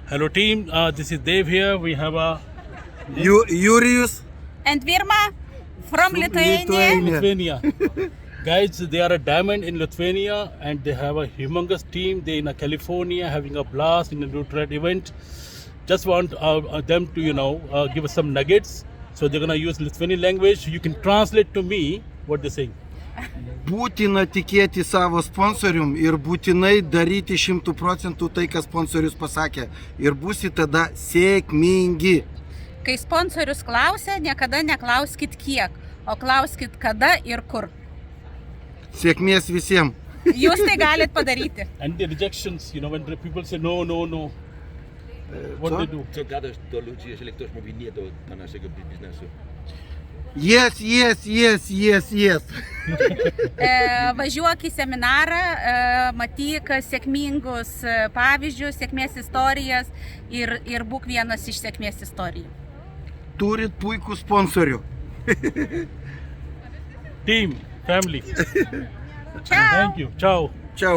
Hello team, this is Dev here. We have a Jurijus And Virma from Lithuania. Lithuania. Guys, they are a diamond in Lithuania and they have a humongous team. They're in California having a blast in a Nutred event. Just want them to, give us some nuggets. So they're going to use Lithuanian language. You can translate to me what they're saying. būtina tikėti savo sponsorium ir būtinai daryti 100% tai, ką sponsorius pasakė. Ir būsi tada sėkmingi. Kai sponsorius klausia, niekada neklauskit kiek, o klauskit kada ir kur. Sėkmės visiems. Jūs tai galit padaryti. And the rejections, when the people say no, what Co? they do? Co gadasz do ludzi, jeżeli ktoś mówi nie do naszego biznesu? Yes. Važiuok į seminarą, matyk sėkmingus pavyzdžius, sėkmės istorijas ir būk vienas iš sėkmės istorijų. Turit puikų sponsorių. Team, family. Ciao. Thank you. Ciao. Ciao.